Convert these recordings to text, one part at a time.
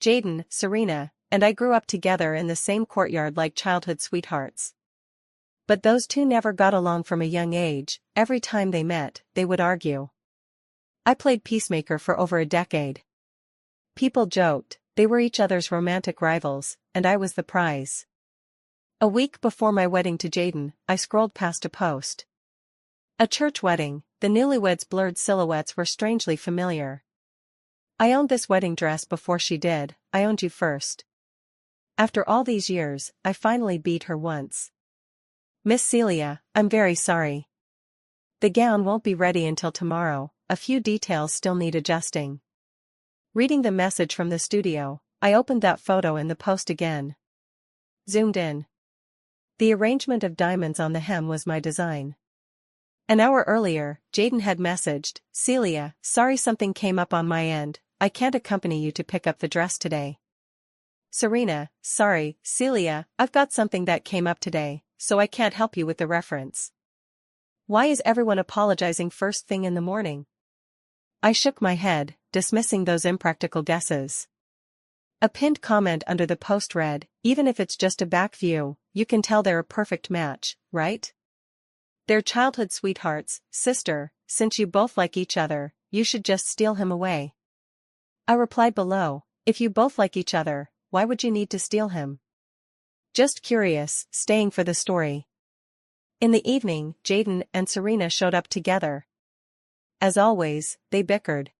Jaden, Serena, and I grew up together in the same courtyard like childhood sweethearts. But those two never got along from a young age. Every time they met, they would argue. I played peacemaker for over a decade. People joked, they were each other's romantic rivals, and I was the prize. A week before my wedding to Jaden, I scrolled past a post. A church wedding. The newlyweds' blurred silhouettes were strangely familiar. I owned this wedding dress before she did. I owned you first. After all these years, I finally beat her once. Miss Celia, I'm very sorry. The gown won't be ready until tomorrow. A few details still need adjusting. Reading the message from the studio, I opened that photo in the post again. Zoomed in. The arrangement of diamonds on the hem was my design. An hour earlier, Jaden had messaged, Celia, sorry something came up on my end, I can't accompany you to pick up the dress today. Serena, sorry, Celia, I've got something that came up today, so I can't help you with the reference. Why is everyone apologizing first thing in the morning? I shook my head, dismissing those impractical guesses. A pinned comment under the post read, even if it's just a back view, you can tell they're a perfect match, right? They're childhood sweethearts, sister, since you both like each other, you should just steal him away. I replied below, if you both like each other, why would you need to steal him? Just curious, staying for the story. In the evening, Jaden and Serena showed up together. As always, they bickered.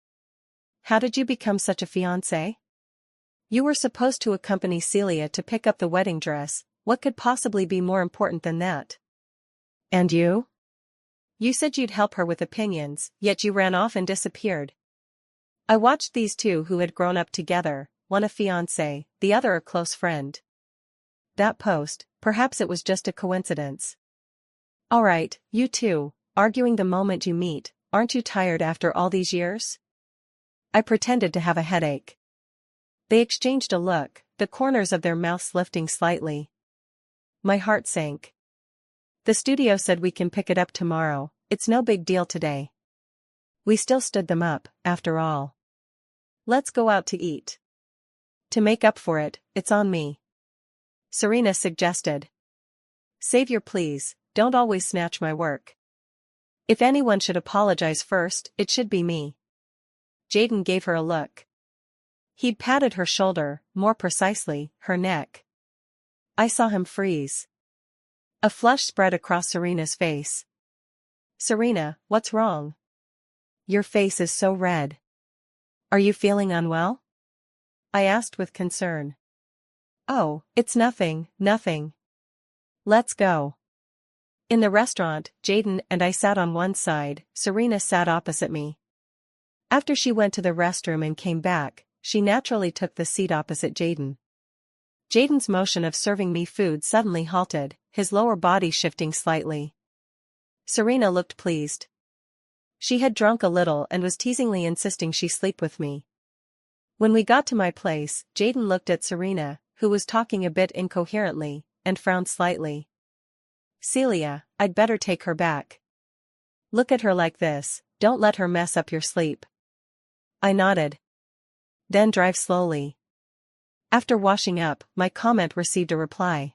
How did you become such a fiancé? You were supposed to accompany Celia to pick up the wedding dress, what could possibly be more important than that? And you? You said you'd help her with opinions, yet you ran off and disappeared. I watched these two who had grown up together, one a fiancé, the other a close friend. That post, perhaps it was just a coincidence. Alright, you two, arguing the moment you meet, aren't you tired after all these years? I pretended to have a headache. They exchanged a look, the corners of their mouths lifting slightly. My heart sank. The studio said we can pick it up tomorrow, it's no big deal today. We still stood them up, after all. Let's go out to eat. To make up for it, it's on me. Serena suggested. Savior please, don't always snatch my work. If anyone should apologize first, it should be me. Jaden gave her a look. He'd patted her shoulder, more precisely, her neck. I saw him freeze. A flush spread across Serena's face. Serena, what's wrong? Your face is so red. Are you feeling unwell? I asked with concern. Oh, it's nothing, nothing. Let's go. In the restaurant, Jaden and I sat on one side, Serena sat opposite me. After she went to the restroom and came back, she naturally took the seat opposite Jaden. Jaden's motion of serving me food suddenly halted, his lower body shifting slightly. Serena looked pleased. She had drunk a little and was teasingly insisting she sleep with me. When we got to my place, Jaden looked at Serena, who was talking a bit incoherently, and frowned slightly. Celia, I'd better take her back. Look at her like this, don't let her mess up your sleep. I nodded. Then drive slowly. After washing up, my comment received a reply.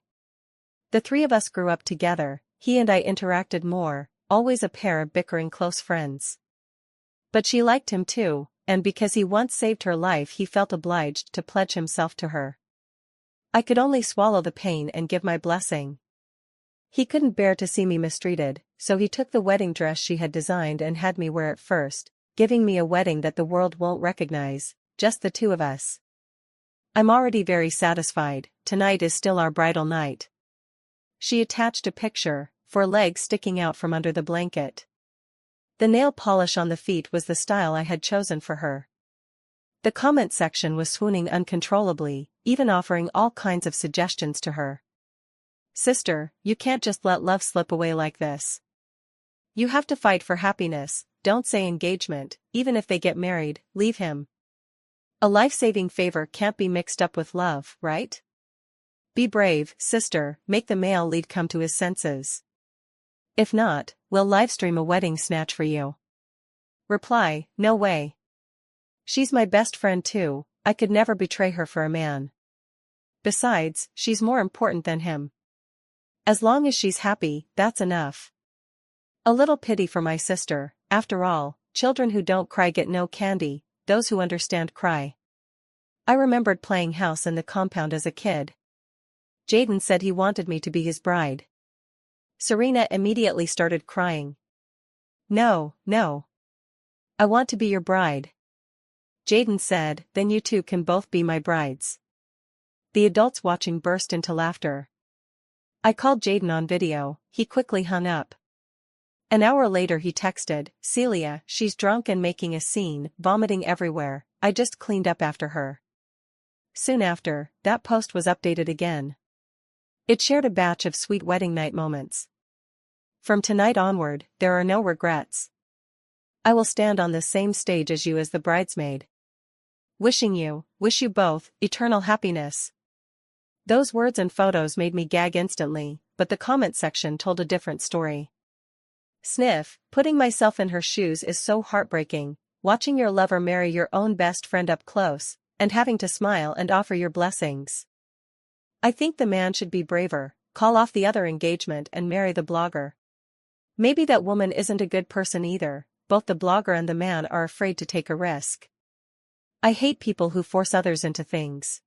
The three of us grew up together, he and I interacted more, always a pair of bickering close friends. But she liked him too, and because he once saved her life he felt obliged to pledge himself to her. I could only swallow the pain and give my blessing. He couldn't bear to see me mistreated, so he took the wedding dress she had designed and had me wear it first, giving me a wedding that the world won't recognize, just the two of us. I'm already very satisfied, tonight is still our bridal night. She attached a picture, 4 legs sticking out from under the blanket. The nail polish on the feet was the style I had chosen for her. The comment section was swooning uncontrollably, even offering all kinds of suggestions to her. Sister, you can't just let love slip away like this. You have to fight for happiness, don't say engagement, even if they get married, leave him. A life-saving favor can't be mixed up with love, right? Be brave, sister, make the male lead come to his senses. If not, we'll livestream a wedding snatch for you. Reply, no way. She's my best friend too, I could never betray her for a man. Besides, she's more important than him. As long as she's happy, that's enough. A little pity for my sister, after all, children who don't cry get no candy, those who understand cry. I remembered playing house in the compound as a kid. Jaden said he wanted me to be his bride. Serena immediately started crying. No, no. I want to be your bride. Jaden said, then you two can both be my brides. The adults watching burst into laughter. I called Jaden on video, he quickly hung up. An hour later he texted, Celia, she's drunk and making a scene, vomiting everywhere, I just cleaned up after her. Soon after, that post was updated again. It shared a batch of sweet wedding night moments. From tonight onward, there are no regrets. I will stand on the same stage as you as the bridesmaid. Wish you both, eternal happiness. Those words and photos made me gag instantly, but the comment section told a different story. Sniff, putting myself in her shoes is so heartbreaking, watching your lover marry your own best friend up close, and having to smile and offer your blessings. I think the man should be braver, call off the other engagement and marry the blogger. Maybe that woman isn't a good person either, both the blogger and the man are afraid to take a risk. I hate people who force others into things.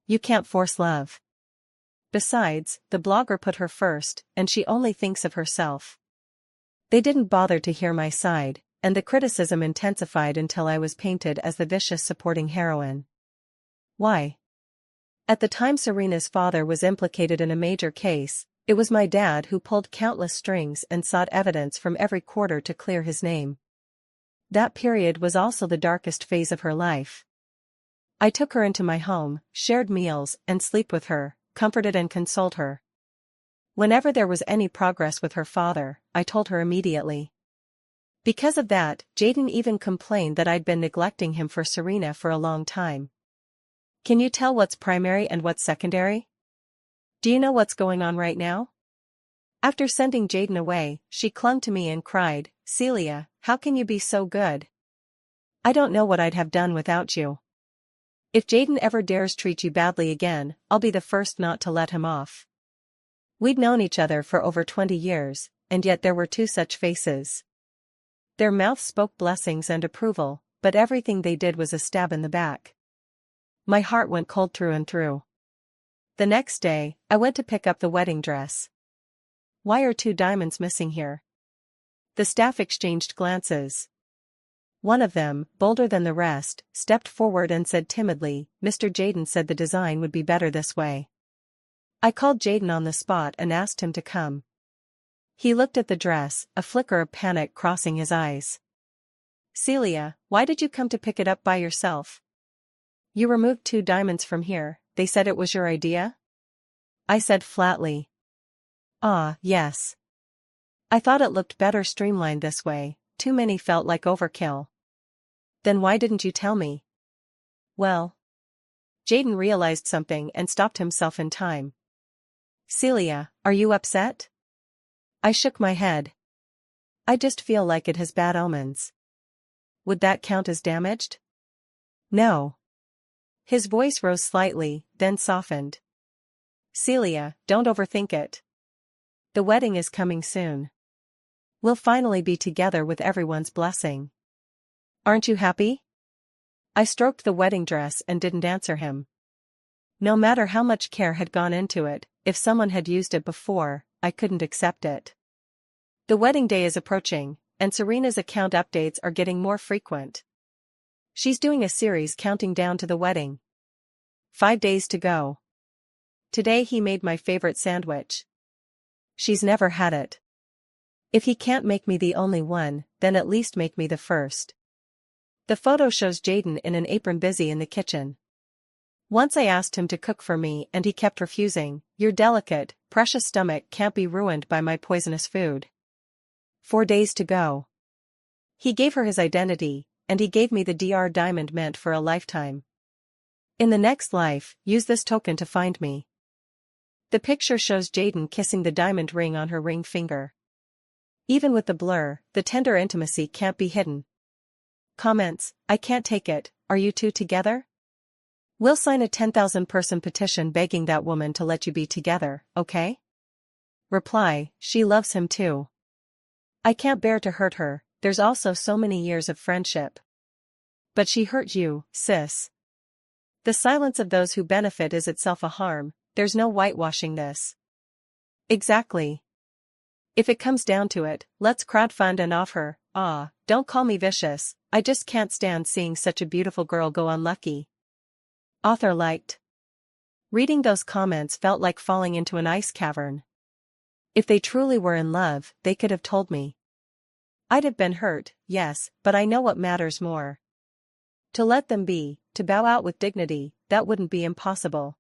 You can't force love. Besides, the blogger put her first, and she only thinks of herself. They didn't bother to hear my side, and the criticism intensified until I was painted as the vicious supporting heroine. Why? At the time Serena's father was implicated in a major case, it was my dad who pulled countless strings and sought evidence from every quarter to clear his name. That period was also the darkest phase of her life. I took her into my home, shared meals and sleep with her, comforted and consoled her. Whenever there was any progress with her father, I told her immediately. Because of that, Jaden even complained that I'd been neglecting him for Serena for a long time. Can you tell what's primary and what's secondary? Do you know what's going on right now? After sending Jaden away, she clung to me and cried, Celia, how can you be so good? I don't know what I'd have done without you. If Jaden ever dares treat you badly again, I'll be the first not to let him off. We'd known each other for over 20 years, and yet there were two such faces. Their mouths spoke blessings and approval, but everything they did was a stab in the back. My heart went cold through and through. The next day, I went to pick up the wedding dress. Why are 2 diamonds missing here? The staff exchanged glances. One of them, bolder than the rest, stepped forward and said timidly, Mr. Jaden said the design would be better this way. I called Jaden on the spot and asked him to come. He looked at the dress, a flicker of panic crossing his eyes. Celia, why did you come to pick it up by yourself? You removed 2 diamonds from here, they said it was your idea? I said flatly. Ah, yes. I thought it looked better streamlined this way, too many felt like overkill. Then why didn't you tell me? Well. Jaden realized something and stopped himself in time. Celia, are you upset? I shook my head. I just feel like it has bad omens. Would that count as damaged? No. His voice rose slightly, then softened. Celia, don't overthink it. The wedding is coming soon. We'll finally be together with everyone's blessing. Aren't you happy? I stroked the wedding dress and didn't answer him. No matter how much care had gone into it, if someone had used it before, I couldn't accept it. The wedding day is approaching, and Serena's account updates are getting more frequent. She's doing a series counting down to the wedding. 5 days to go. Today he made my favorite sandwich. She's never had it. If he can't make me the only one, then at least make me the first. The photo shows Jaden in an apron busy in the kitchen. Once I asked him to cook for me and he kept refusing. Your delicate, precious stomach can't be ruined by my poisonous food. 4 days to go. He gave her his identity, and he gave me the DR diamond meant for a lifetime. In the next life, use this token to find me. The picture shows Jaden kissing the diamond ring on her ring finger. Even with the blur, the tender intimacy can't be hidden. Comments, I can't take it, are you two together? We'll sign a 10,000-person petition begging that woman to let you be together, okay? Reply, she loves him too. I can't bear to hurt her, there's also so many years of friendship. But she hurt you, sis. The silence of those who benefit is itself a harm, there's no whitewashing this. Exactly. If it comes down to it, let's crowdfund and off her. Don't call me vicious, I just can't stand seeing such a beautiful girl go unlucky. Author liked. Reading those comments felt like falling into an ice cavern. If they truly were in love, they could have told me. I'd have been hurt, yes, but I know what matters more. To let them be, to bow out with dignity, that wouldn't be impossible.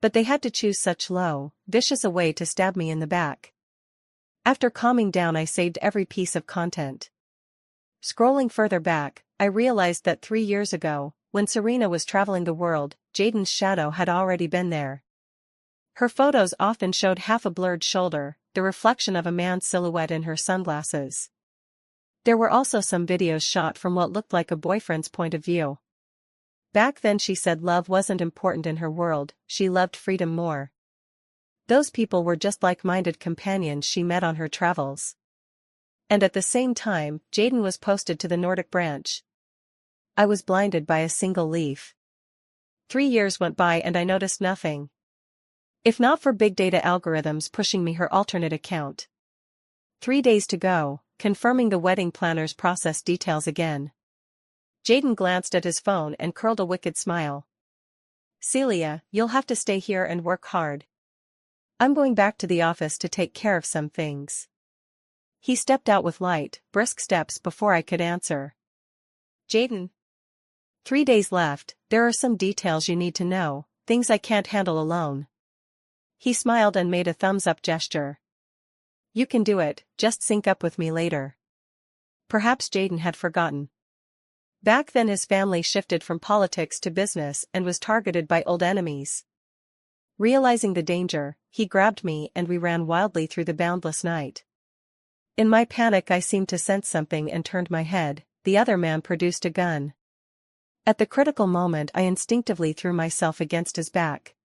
But they had to choose such low, vicious a way to stab me in the back. After calming down, I saved every piece of content. Scrolling further back, I realized that 3 years ago, when Serena was traveling the world, Jaden's shadow had already been there. Her photos often showed half a blurred shoulder, the reflection of a man's silhouette in her sunglasses. There were also some videos shot from what looked like a boyfriend's point of view. Back then she said love wasn't important in her world, she loved freedom more. Those people were just like-minded companions she met on her travels. And at the same time, Jaden was posted to the Nordic branch. I was blinded by a single leaf. 3 years went by and I noticed nothing. If not for big data algorithms pushing me her alternate account. 3 days to go, confirming the wedding planner's process details again. Jaden glanced at his phone and curled a wicked smile. Celia, you'll have to stay here and work hard. I'm going back to the office to take care of some things. He stepped out with light, brisk steps before I could answer. Jaden. 3 days left, there are some details you need to know, things I can't handle alone. He smiled and made a thumbs-up gesture. You can do it, just sync up with me later. Perhaps Jaden had forgotten. Back then his family shifted from politics to business and was targeted by old enemies. Realizing the danger, he grabbed me and we ran wildly through the boundless night. In my panic I seemed to sense something and turned my head, the other man produced a gun. At the critical moment I instinctively threw myself against his back.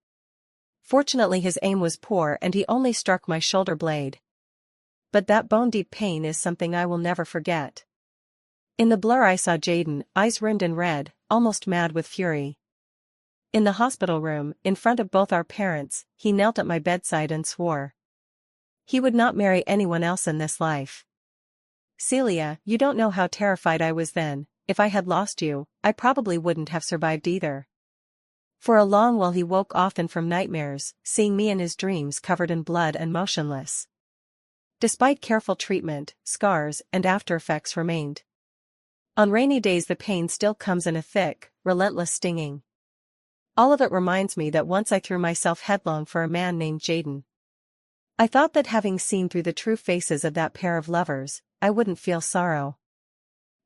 Fortunately his aim was poor and he only struck my shoulder blade. But that bone-deep pain is something I will never forget. In the blur I saw Jaden, eyes rimmed in red, almost mad with fury. In the hospital room, in front of both our parents, he knelt at my bedside and swore. He would not marry anyone else in this life. Celia, you don't know how terrified I was then. If I had lost you, I probably wouldn't have survived either. For a long while he woke often from nightmares, seeing me in his dreams covered in blood and motionless. Despite careful treatment, scars and aftereffects remained. On rainy days the pain still comes in a thick, relentless stinging. All of it reminds me that once I threw myself headlong for a man named Jaden. I thought that having seen through the true faces of that pair of lovers, I wouldn't feel sorrow.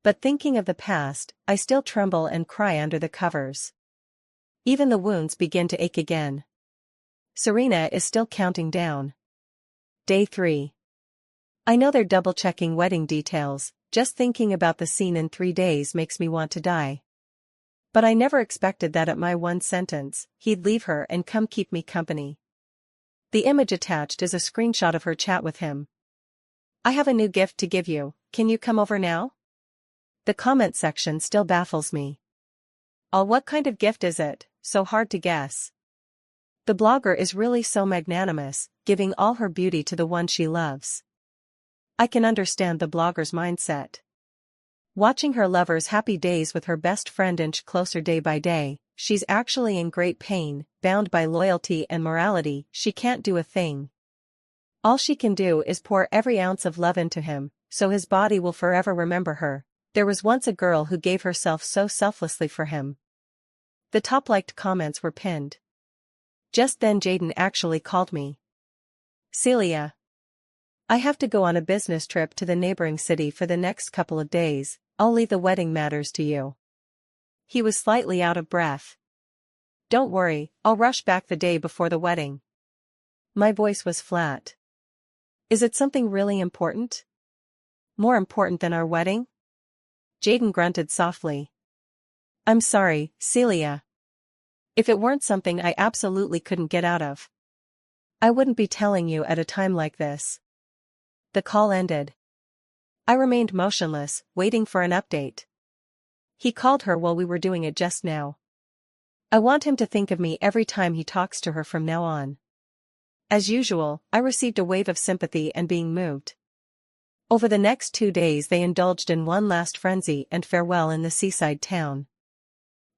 But thinking of the past, I still tremble and cry under the covers. Even the wounds begin to ache again. Serena is still counting down. Day 3. I know they're double-checking wedding details, just thinking about the scene in 3 days makes me want to die. But I never expected that at my one sentence, he'd leave her and come keep me company. The image attached is a screenshot of her chat with him. I have a new gift to give you, can you come over now? The comment section still baffles me. What kind of gift is it, so hard to guess? The blogger is really so magnanimous, giving all her beauty to the one she loves. I can understand the blogger's mindset. Watching her lover's happy days with her best friend inch closer day by day, she's actually in great pain, bound by loyalty and morality, she can't do a thing. All she can do is pour every ounce of love into him, so his body will forever remember her. There was once a girl who gave herself so selflessly for him. The top liked comments were pinned. Just then Jaden actually called me. Celia. I have to go on a business trip to the neighboring city for the next couple of days, I'll leave the wedding matters to you. He was slightly out of breath. Don't worry, I'll rush back the day before the wedding. My voice was flat. Is it something really important? More important than our wedding? Jaden grunted softly. I'm sorry, Celia. If it weren't something I absolutely couldn't get out of, I wouldn't be telling you at a time like this. The call ended. I remained motionless, waiting for an update. He called her while we were doing it just now. I want him to think of me every time he talks to her from now on. As usual, I received a wave of sympathy and being moved. Over the next 2 days they indulged in one last frenzy and farewell in the seaside town.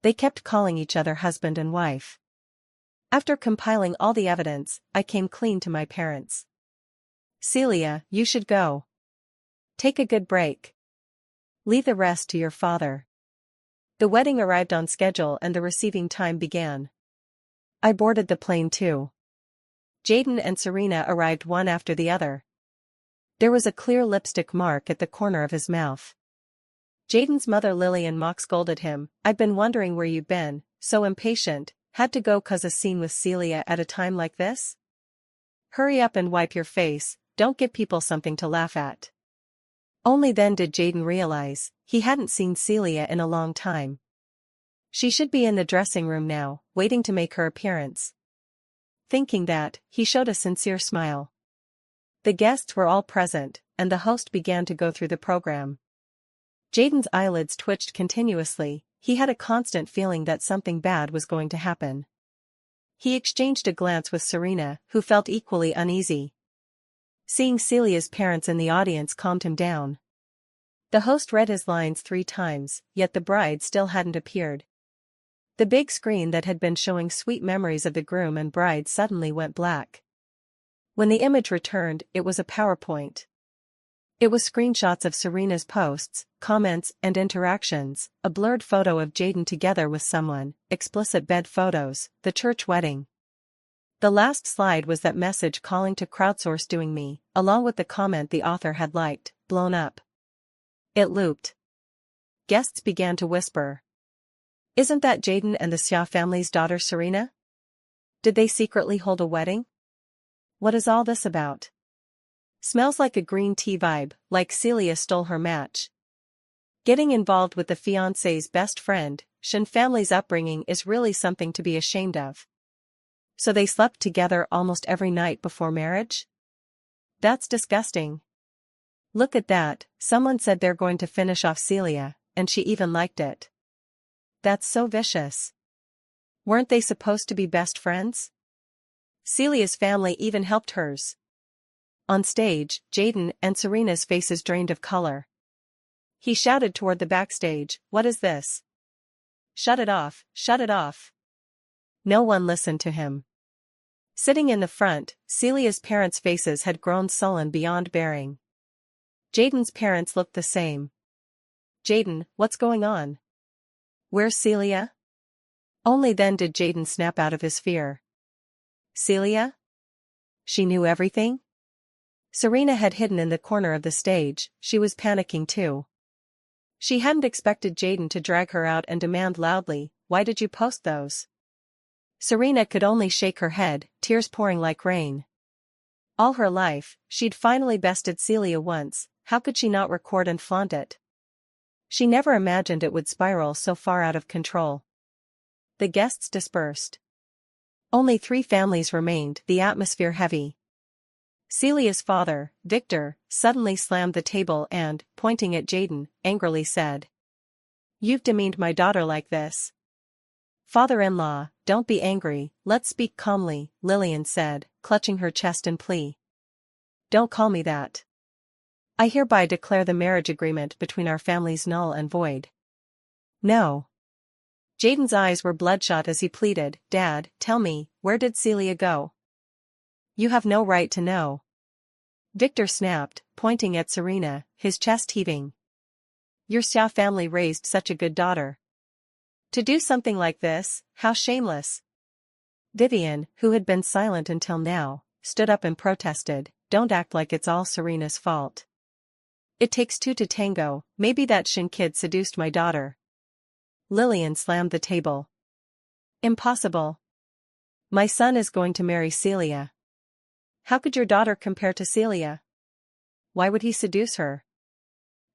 They kept calling each other husband and wife. After compiling all the evidence, I came clean to my parents. Celia, you should go. Take a good break. Leave the rest to your father. The wedding arrived on schedule and the receiving time began. I boarded the plane too. Jaden and Serena arrived one after the other. There was a clear lipstick mark at the corner of his mouth. Jaden's mother Lillian mock scolded him, "I've been wondering where you've been, so impatient, had to go 'cause a scene with Celia at a time like this? Hurry up and wipe your face, don't give people something to laugh at." Only then did Jaden realize, he hadn't seen Celia in a long time. She should be in the dressing room now, waiting to make her appearance. Thinking that, he showed a sincere smile. The guests were all present, and the host began to go through the program. Jaden's eyelids twitched continuously, he had a constant feeling that something bad was going to happen. He exchanged a glance with Serena, who felt equally uneasy. Seeing Celia's parents in the audience calmed him down. The host read his lines 3 times, yet the bride still hadn't appeared. The big screen that had been showing sweet memories of the groom and bride suddenly went black. When the image returned, it was a PowerPoint. It was screenshots of Serena's posts, comments and interactions, a blurred photo of Jaden together with someone, explicit bed photos, the church wedding. The last slide was that message calling to crowdsource "Doing Me," along with the comment the author had liked, blown up. It looped. Guests began to whisper. Isn't that Jaden and the Xia family's daughter Serena? Did they secretly hold a wedding? What is all this about? Smells like a green tea vibe, like Celia stole her match. Getting involved with the fiancé's best friend, Shen family's upbringing is really something to be ashamed of. So they slept together almost every night before marriage? That's disgusting. Look at that, someone said they're going to finish off Celia, and she even liked it. That's so vicious. Weren't they supposed to be best friends? Celia's family even helped hers. On stage, Jaden and Serena's faces drained of color. He shouted toward the backstage, "What is this? Shut it off, shut it off." No one listened to him. Sitting in the front, Celia's parents' faces had grown sullen beyond bearing. Jaden's parents looked the same. "Jaden, what's going on? Where's Celia?" Only then did Jaden snap out of his fear. Celia? She knew everything? Serena had hidden in the corner of the stage, she was panicking too. She hadn't expected Jaden to drag her out and demand loudly, "Why did you post those?" Serena could only shake her head, tears pouring like rain. All her life, she'd finally bested Celia once, how could she not record and flaunt it? She never imagined it would spiral so far out of control. The guests dispersed. Only 3 families remained, the atmosphere heavy. Celia's father, Victor, suddenly slammed the table and, pointing at Jaden, angrily said, "You've demeaned my daughter like this." "Father-in-law, don't be angry, let's speak calmly," Lillian said, clutching her chest in plea. "Don't call me that. I hereby declare the marriage agreement between our families null and void." "No." Jaden's eyes were bloodshot as he pleaded, "Dad, tell me, where did Celia go?" "You have no right to know." Victor snapped, pointing at Serena, his chest heaving. "Your Xia family raised such a good daughter. To do something like this, how shameless." Vivian, who had been silent until now, stood up and protested, "Don't act like it's all Serena's fault. It takes 2 to tango, maybe that Shin kid seduced my daughter." Lillian slammed the table. "Impossible. My son is going to marry Celia. How could your daughter compare to Celia? Why would he seduce her?"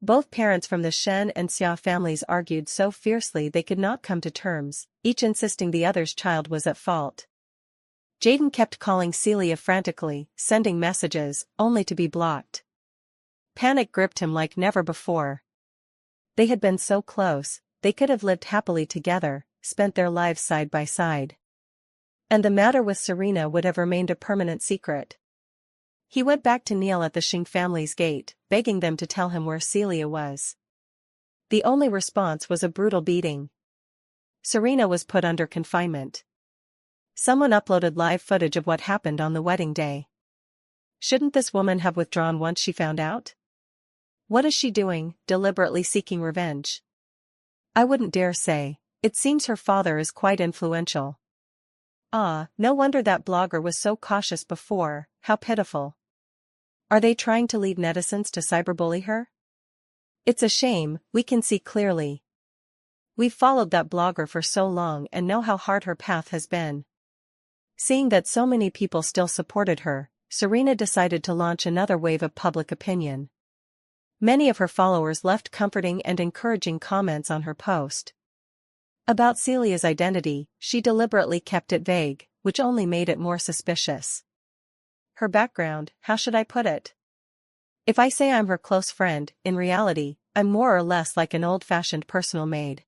Both parents from the Shen and Xia families argued so fiercely they could not come to terms, each insisting the other's child was at fault. Jaden kept calling Celia frantically, sending messages, only to be blocked. Panic gripped him like never before. They had been so close, they could have lived happily together, spent their lives side by side. And the matter with Serena would have remained a permanent secret. He went back to kneel at the Xing family's gate, begging them to tell him where Celia was. The only response was a brutal beating. Serena was put under confinement. Someone uploaded live footage of what happened on the wedding day. Shouldn't this woman have withdrawn once she found out? What is she doing, deliberately seeking revenge? I wouldn't dare say. It seems her father is quite influential. Ah, no wonder that blogger was so cautious before, how pitiful. Are they trying to lead netizens to cyberbully her? It's a shame, we can see clearly. We've followed that blogger for so long and know how hard her path has been. Seeing that so many people still supported her, Serena decided to launch another wave of public opinion. Many of her followers left comforting and encouraging comments on her post. About Celia's identity, she deliberately kept it vague, which only made it more suspicious. Her background, how should I put it? If I say I'm her close friend, in reality, I'm more or less like an old-fashioned personal maid.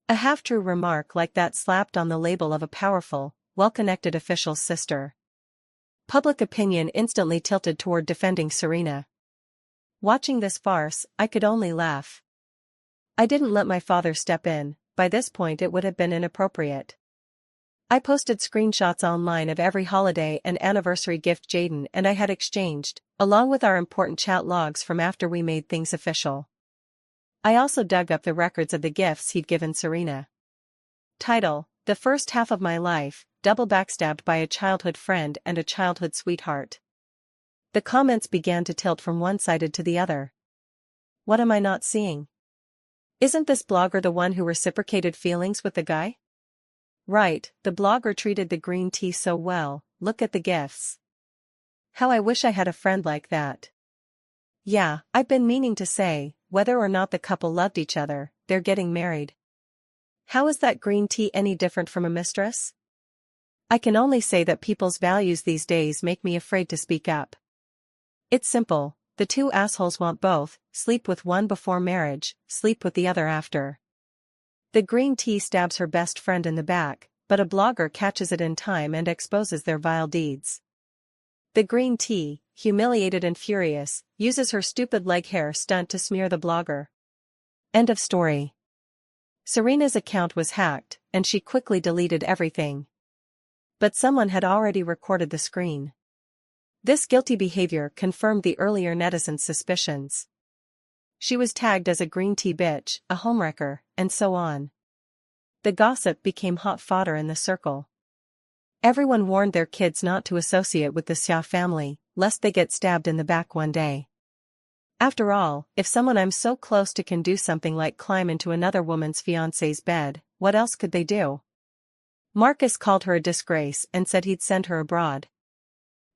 A half-true remark like that slapped on the label of a powerful, well-connected official's sister. Public opinion instantly tilted toward defending Serena. Watching this farce, I could only laugh. I didn't let my father step in, by this point it would have been inappropriate. I posted screenshots online of every holiday and anniversary gift Jaden and I had exchanged, along with our important chat logs from after we made things official. I also dug up the records of the gifts he'd given Serena. Title: The First Half of My Life, Double Backstabbed by a Childhood Friend and a Childhood Sweetheart. The comments began to tilt from one-sided to the other. What am I not seeing? Isn't this blogger the one who reciprocated feelings with the guy? Right, the blogger treated the green tea so well, look at the gifts. How I wish I had a friend like that. Yeah, I've been meaning to say, whether or not the couple loved each other, they're getting married. How is that green tea any different from a mistress? I can only say that people's values these days make me afraid to speak up. It's simple, the two assholes want both, sleep with one before marriage, sleep with the other after. The green tea stabs her best friend in the back, but a blogger catches it in time and exposes their vile deeds. The green tea, humiliated and furious, uses her stupid leg hair stunt to smear the blogger. End of story. Serena's account was hacked, and she quickly deleted everything. But someone had already recorded the screen. This guilty behavior confirmed the earlier netizen's suspicions. She was tagged as a green tea bitch, a homewrecker, and so on. The gossip became hot fodder in the circle. Everyone warned their kids not to associate with the Xia family, lest they get stabbed in the back one day. After all, if someone I'm so close to can do something like climb into another woman's fiancé's bed, what else could they do? Marcus called her a disgrace and said he'd send her abroad.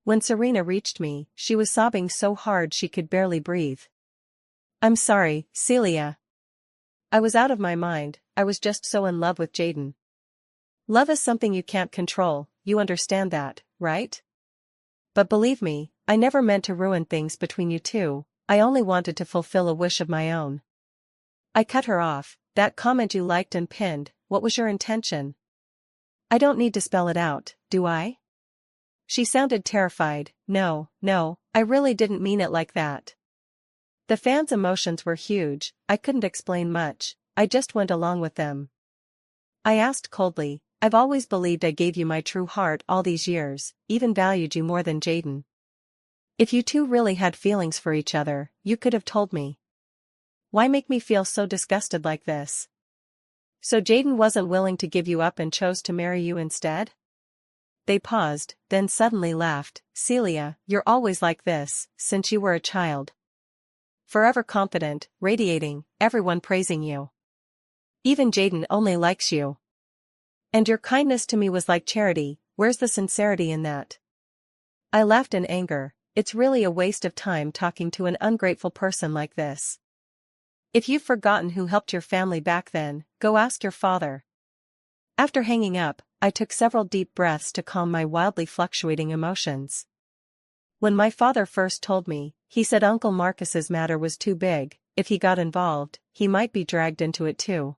When Serena reached me, she was sobbing so hard she could barely breathe. I'm sorry, Celia. I was out of my mind, I was just so in love with Jaden. Love is something you can't control, you understand that, right? But believe me, I never meant to ruin things between you two, I only wanted to fulfill a wish of my own. I cut her off. That comment you liked and pinned, what was your intention? I don't need to spell it out, do I? She sounded terrified. No, I really didn't mean it like that. The fans' emotions were huge, I couldn't explain much, I just went along with them. I asked coldly, I've always believed I gave you my true heart all these years, even valued you more than Jaden. If you two really had feelings for each other, you could have told me. Why make me feel so disgusted like this? So Jaden wasn't willing to give you up and chose to marry you instead? They paused, then suddenly laughed. Celia, you're always like this, since you were a child. Forever confident, radiating, everyone praising you. Even Jaden only likes you. And your kindness to me was like charity, where's the sincerity in that? I laughed in anger, it's really a waste of time talking to an ungrateful person like this. If you've forgotten who helped your family back then, go ask your father. After hanging up, I took several deep breaths to calm my wildly fluctuating emotions. When my father first told me, he said Uncle Marcus's matter was too big, if he got involved, he might be dragged into it too.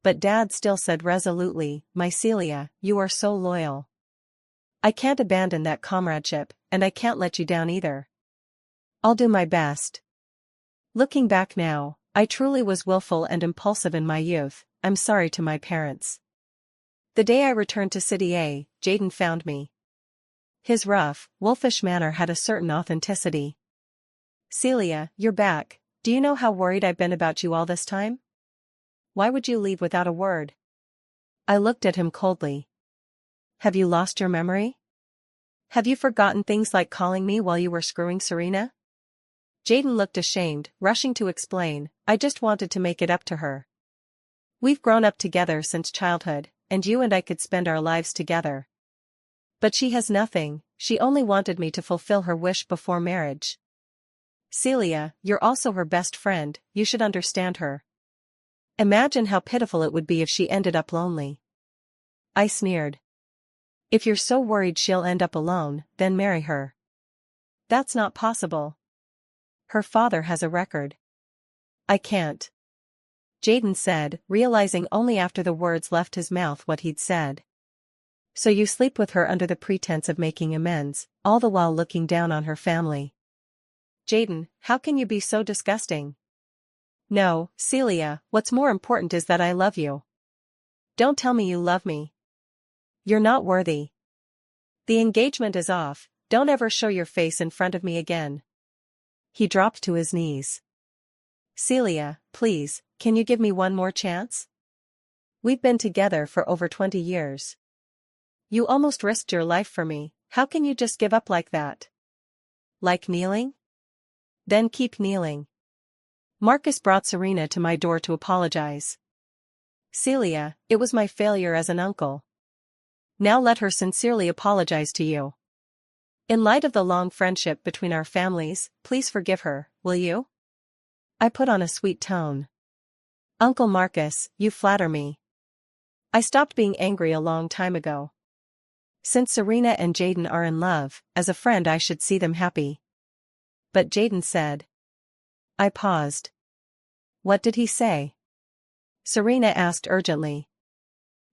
But Dad still said resolutely, "My Celia, you are so loyal. I can't abandon that comradeship, and I can't let you down either. I'll do my best." Looking back now, I truly was willful and impulsive in my youth. I'm sorry to my parents. The day I returned to City A, Jaden found me. His rough, wolfish manner had a certain authenticity. "Celia, you're back. Do you know how worried I've been about you all this time? Why would you leave without a word?" I looked at him coldly. "Have you lost your memory? Have you forgotten things like calling me while you were screwing Serena?" Jaden looked ashamed, rushing to explain, "I just wanted to make it up to her. We've grown up together since childhood, and you and I could spend our lives together. But she has nothing, she only wanted me to fulfill her wish before marriage. Celia, you're also her best friend, you should understand her. Imagine how pitiful it would be if she ended up lonely." I sneered. "If you're so worried she'll end up alone, then marry her." "That's not possible. Her father has a record." "I can't," Jaden said, realizing only after the words left his mouth what he'd said. "So you sleep with her under the pretense of making amends, all the while looking down on her family. Jaden, how can you be so disgusting?" "No, Celia, what's more important is that I love you. Don't tell me you love me. You're not worthy. The engagement is off, don't ever show your face in front of me again." He dropped to his knees. "Celia, please, can you give me one more chance? We've been together for over 20 years. You almost risked your life for me, how can you just give up like that? Like kneeling? Then keep kneeling." Marcus brought Serena to my door to apologize. "Celia, it was my failure as an uncle. Now let her sincerely apologize to you. In light of the long friendship between our families, please forgive her, will you?" I put on a sweet tone. "Uncle Marcus, you flatter me. I stopped being angry a long time ago. Since Serena and Jaden are in love, as a friend I should see them happy." "But Jaden said." I paused. "What did he say?" Serena asked urgently.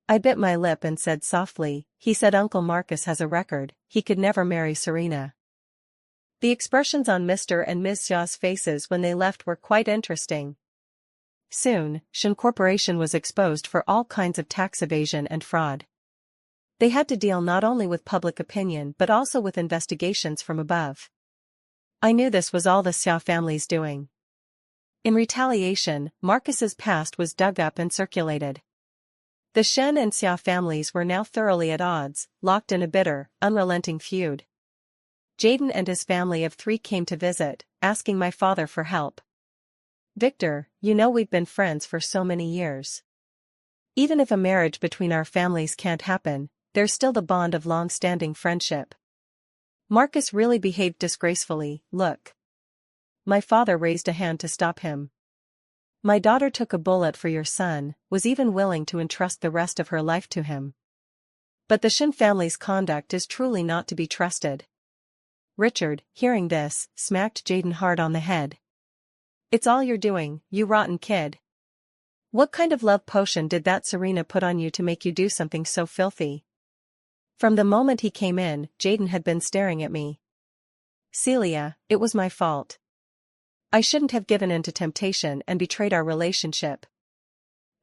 I bit my lip and said softly, "He said Uncle Marcus has a record, he could never marry Serena." The expressions on Mr. and Ms. Xia's faces when they left were quite interesting. Soon, Shen Corporation was exposed for all kinds of tax evasion and fraud. They had to deal not only with public opinion but also with investigations from above. I knew this was all the Xia family's doing. In retaliation, Marcus's past was dug up and circulated. The Shen and Xia families were now thoroughly at odds, locked in a bitter, unrelenting feud. Jaden and his family of 3 came to visit, asking my father for help. "Victor, you know we've been friends for so many years. Even if a marriage between our families can't happen, there's still the bond of long-standing friendship. Marcus really behaved disgracefully, look." My father raised a hand to stop him. "My daughter took a bullet for your son, was even willing to entrust the rest of her life to him. But the Shen family's conduct is truly not to be trusted." Richard, hearing this, smacked Jaden hard on the head. "It's all you're doing, you rotten kid. What kind of love potion did that Serena put on you to make you do something so filthy?" From the moment he came in, Jaden had been staring at me. "Celia, it was my fault. I shouldn't have given in to temptation and betrayed our relationship.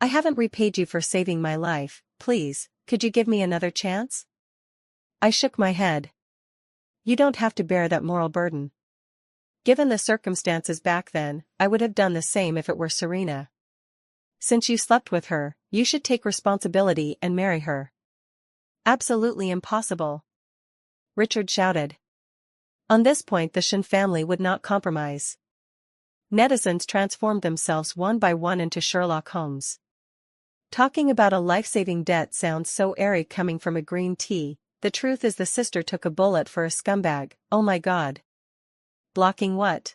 I haven't repaid you for saving my life, please, could you give me another chance?" I shook my head. "You don't have to bear that moral burden. Given the circumstances back then, I would have done the same if it were Serena. Since you slept with her, you should take responsibility and marry her." "Absolutely impossible," Richard shouted. On this point the Shen family would not compromise. Netizens transformed themselves one by one into Sherlock Holmes. "Talking about a life-saving debt sounds so airy coming from a green tea, the truth is the sister took a bullet for a scumbag, oh my god." "Blocking what?"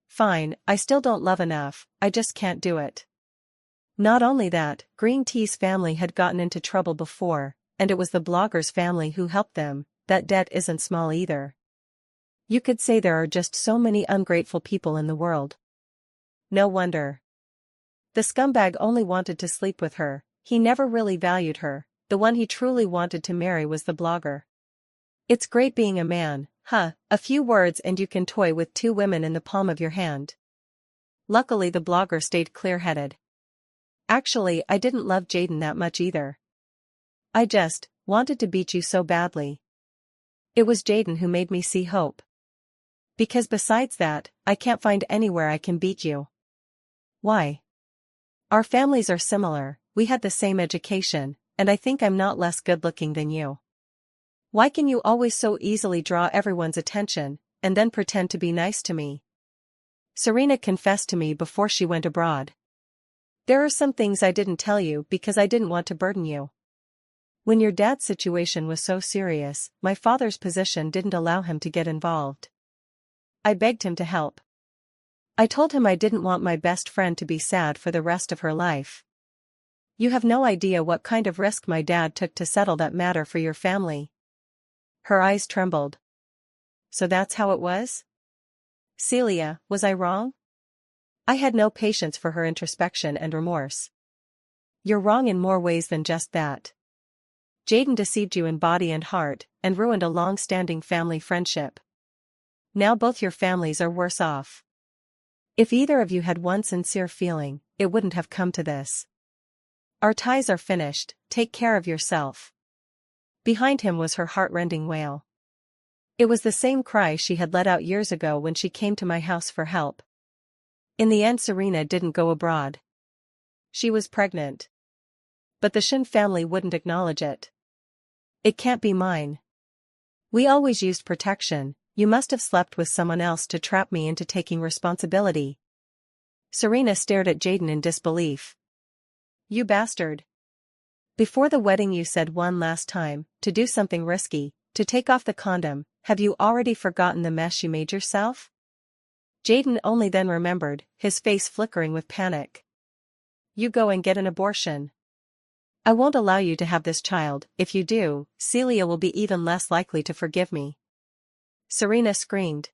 Fine, I still don't love enough, I just can't do it. Not only that, Green Tea's family had gotten into trouble before, and it was the blogger's family who helped them. That debt isn't small either. You could say there are just so many ungrateful people in the world. No wonder. The scumbag only wanted to sleep with her, he never really valued her, the one he truly wanted to marry was the blogger. It's great being a man, huh, a few words and you can toy with two women in the palm of your hand. Luckily the blogger stayed clear-headed. Actually, I didn't love Jaden that much either. I just wanted to beat you so badly. It was Jaden who made me see hope. Because besides that, I can't find anywhere I can beat you. Why? Our families are similar, we had the same education, and I think I'm not less good-looking than you. Why can you always so easily draw everyone's attention, and then pretend to be nice to me? Serena confessed to me before she went abroad. There are some things I didn't tell you because I didn't want to burden you. When your dad's situation was so serious, my father's position didn't allow him to get involved. I begged him to help. I told him I didn't want my best friend to be sad for the rest of her life. You have no idea what kind of risk my dad took to settle that matter for your family. Her eyes trembled. So that's how it was? Celia, was I wrong? I had no patience for her introspection and remorse. You're wrong in more ways than just that. Jaden deceived you in body and heart, and ruined a long-standing family friendship. Now both your families are worse off. If either of you had one sincere feeling, it wouldn't have come to this. Our ties are finished, take care of yourself. Behind him was her heart-rending wail. It was the same cry she had let out years ago when she came to my house for help. In the end Serena didn't go abroad. She was pregnant. But the Shin family wouldn't acknowledge it. It can't be mine. We always used protection, you must have slept with someone else to trap me into taking responsibility. Serena stared at Jaden in disbelief. You bastard. Before the wedding you said one last time, to do something risky, to take off the condom, have you already forgotten the mess you made yourself? Jaden only then remembered, his face flickering with panic. You go and get an abortion. I won't allow you to have this child, if you do, Celia will be even less likely to forgive me. Serena screamed.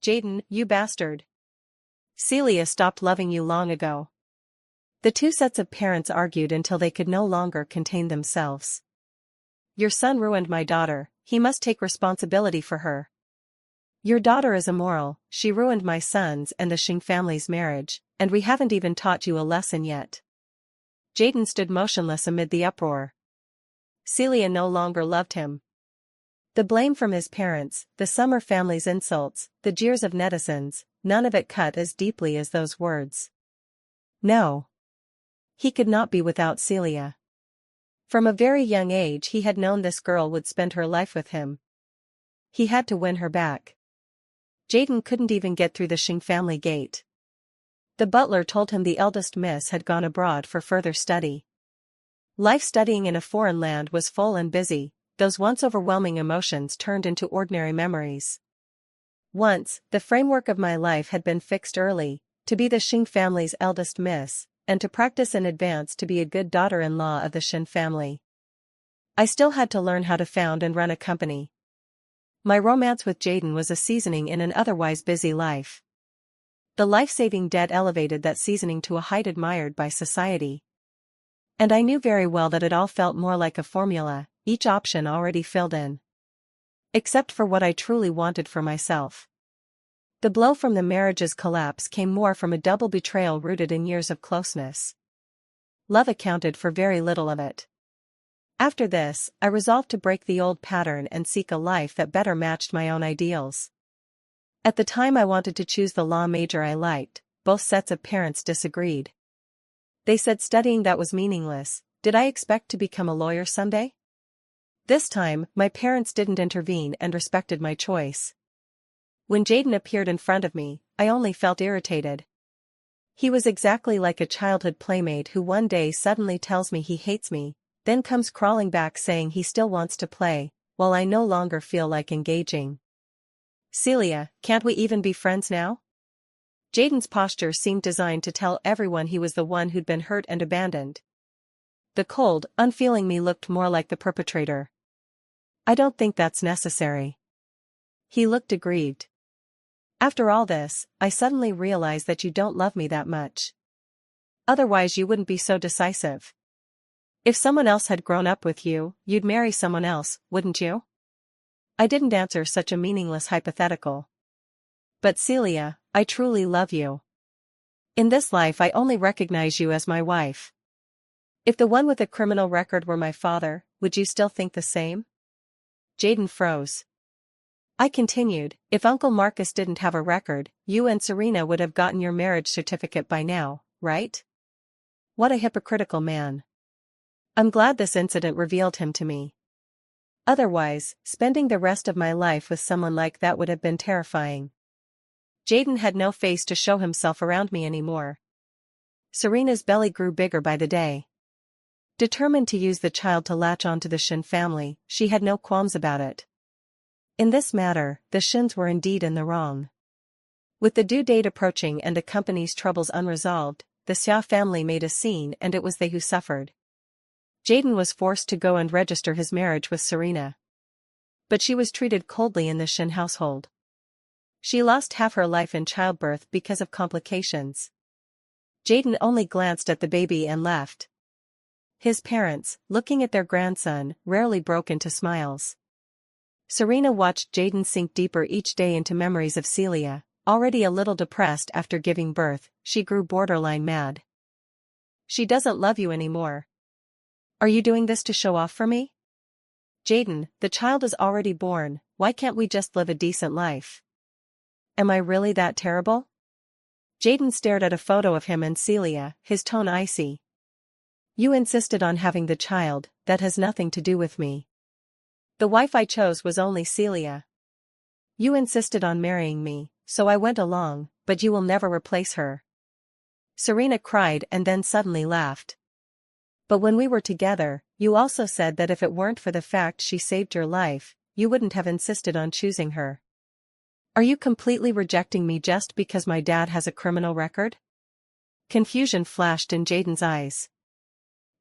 Jaden, you bastard. Celia stopped loving you long ago. The two sets of parents argued until they could no longer contain themselves. Your son ruined my daughter, he must take responsibility for her. Your daughter is immoral, she ruined my son's and the Shing family's marriage, and we haven't even taught you a lesson yet. Jaden stood motionless amid the uproar. Celia no longer loved him. The blame from his parents, the Summer family's insults, the jeers of netizens, none of it cut as deeply as those words. No. He could not be without Celia. From a very young age he had known this girl would spend her life with him. He had to win her back. Jaden couldn't even get through the Shing family gate. The butler told him the eldest miss had gone abroad for further study. Life studying in a foreign land was full and busy, those once overwhelming emotions turned into ordinary memories. Once, the framework of my life had been fixed early, to be the Shing family's eldest miss, and to practice in advance to be a good daughter-in-law of the Shin family. I still had to learn how to found and run a company. My romance with Jaden was a seasoning in an otherwise busy life. The life-saving debt elevated that seasoning to a height admired by society. And I knew very well that it all felt more like a formula, each option already filled in. Except for what I truly wanted for myself. The blow from the marriage's collapse came more from a double betrayal rooted in years of closeness. Love accounted for very little of it. After this, I resolved to break the old pattern and seek a life that better matched my own ideals. At the time I wanted to choose the law major I liked, both sets of parents disagreed. They said studying that was meaningless. Did I expect to become a lawyer someday? This time, my parents didn't intervene and respected my choice. When Jaden appeared in front of me, I only felt irritated. He was exactly like a childhood playmate who one day suddenly tells me he hates me, then comes crawling back saying he still wants to play, while I no longer feel like engaging. Celia, can't we even be friends now? Jaden's posture seemed designed to tell everyone he was the one who'd been hurt and abandoned. The cold, unfeeling me looked more like the perpetrator. I don't think that's necessary. He looked aggrieved. After all this, I suddenly realized that you don't love me that much. Otherwise you wouldn't be so decisive. If someone else had grown up with you, you'd marry someone else, wouldn't you? I didn't answer such a meaningless hypothetical. But Celia, I truly love you. In this life I only recognize you as my wife. If the one with a criminal record were my father, would you still think the same? Jaden froze. I continued, if Uncle Marcus didn't have a record, you and Serena would have gotten your marriage certificate by now, right? What a hypocritical man. I'm glad this incident revealed him to me. Otherwise, spending the rest of my life with someone like that would have been terrifying. Jaden had no face to show himself around me anymore. Serena's belly grew bigger by the day. Determined to use the child to latch onto the Shin family, she had no qualms about it. In this matter, the Shins were indeed in the wrong. With the due date approaching and the company's troubles unresolved, the Xia family made a scene and it was they who suffered. Jaden was forced to go and register his marriage with Serena. But she was treated coldly in the Shin household. She lost half her life in childbirth because of complications. Jaden only glanced at the baby and left. His parents, looking at their grandson, rarely broke into smiles. Serena watched Jaden sink deeper each day into memories of Celia. Already a little depressed after giving birth, she grew borderline mad. She doesn't love you anymore. Are you doing this to show off for me? Jaden, the child is already born, why can't we just live a decent life? Am I really that terrible? Jaden stared at a photo of him and Celia, his tone icy. You insisted on having the child, that has nothing to do with me. The wife I chose was only Celia. You insisted on marrying me, so I went along, but you will never replace her. Serena cried and then suddenly laughed. But when we were together, you also said that if it weren't for the fact she saved your life, you wouldn't have insisted on choosing her. Are you completely rejecting me just because my dad has a criminal record? Confusion flashed in Jaden's eyes.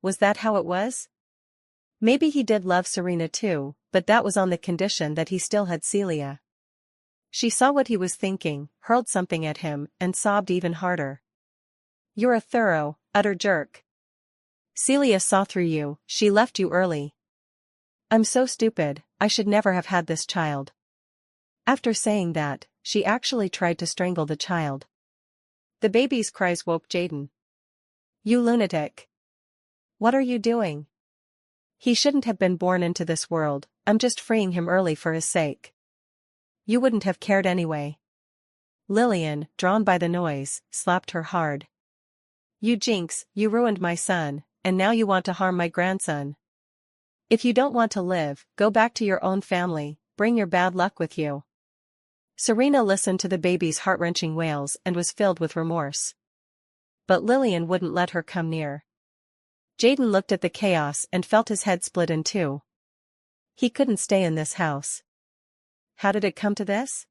Was that how it was? Maybe he did love Serena too, but that was on the condition that he still had Celia. She saw what he was thinking, hurled something at him, and sobbed even harder. You're a thorough, utter jerk. Celia saw through you, she left you early. I'm so stupid, I should never have had this child. After saying that, she actually tried to strangle the child. The baby's cries woke Jaden. You lunatic. What are you doing? He shouldn't have been born into this world, I'm just freeing him early for his sake. You wouldn't have cared anyway. Lillian, drawn by the noise, slapped her hard. You jinx, you ruined my son, and now you want to harm my grandson. If you don't want to live, go back to your own family, bring your bad luck with you. Serena listened to the baby's heart-wrenching wails and was filled with remorse. But Lillian wouldn't let her come near. Jaden looked at the chaos and felt his head split in two. He couldn't stay in this house. How did it come to this?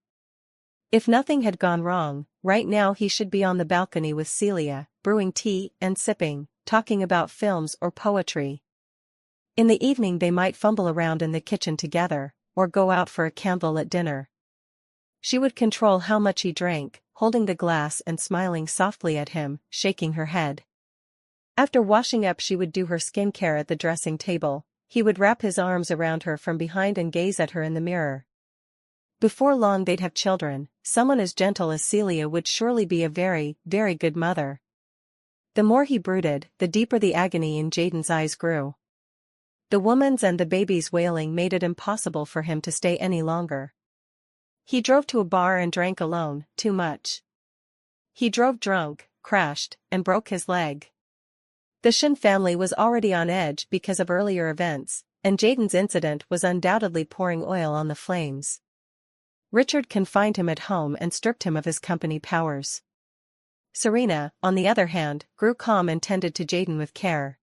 If nothing had gone wrong, right now he should be on the balcony with Celia, brewing tea and sipping, talking about films or poetry. In the evening they might fumble around in the kitchen together, or go out for a candlelit dinner. She would control how much he drank, holding the glass and smiling softly at him, shaking her head. After washing up she would do her skincare at the dressing table. He would wrap his arms around her from behind and gaze at her in the mirror. Before long they'd have children. Someone as gentle as Celia would surely be a very, very good mother. The more he brooded, the deeper the agony in Jaden's eyes grew. The woman's and the baby's wailing made it impossible for him to stay any longer. He drove to a bar and drank alone, too much. He drove drunk, crashed, and broke his leg. The Shin family was already on edge because of earlier events, and Jaden's incident was undoubtedly pouring oil on the flames. Richard confined him at home and stripped him of his company powers. Serena, on the other hand, grew calm and tended to Jaden with care.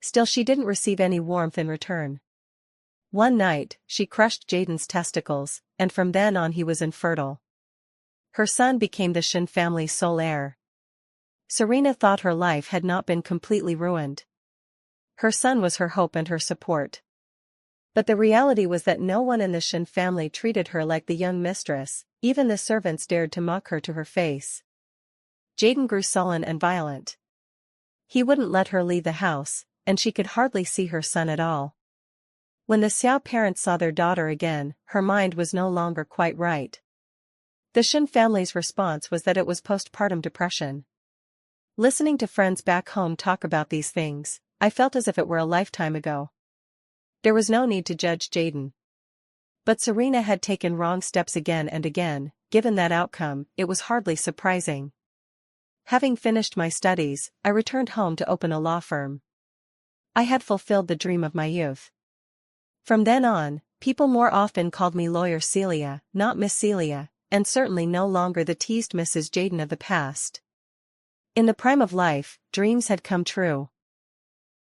Still she didn't receive any warmth in return. One night, she crushed Jaden's testicles, and from then on he was infertile. Her son became the Shin family's sole heir. Serena thought her life had not been completely ruined. Her son was her hope and her support. But the reality was that no one in the Shin family treated her like the young mistress, even the servants dared to mock her to her face. Jaden grew sullen and violent. He wouldn't let her leave the house, and she could hardly see her son at all. When the Xiao parents saw their daughter again, her mind was no longer quite right. The Shin family's response was that it was postpartum depression. Listening to friends back home talk about these things, I felt as if it were a lifetime ago. There was no need to judge Jaden. But Serena had taken wrong steps again and again. Given that outcome, it was hardly surprising. Having finished my studies, I returned home to open a law firm. I had fulfilled the dream of my youth. From then on, people more often called me Lawyer Celia, not Miss Celia, and certainly no longer the teased Mrs. Jaden of the past. In the prime of life, dreams had come true.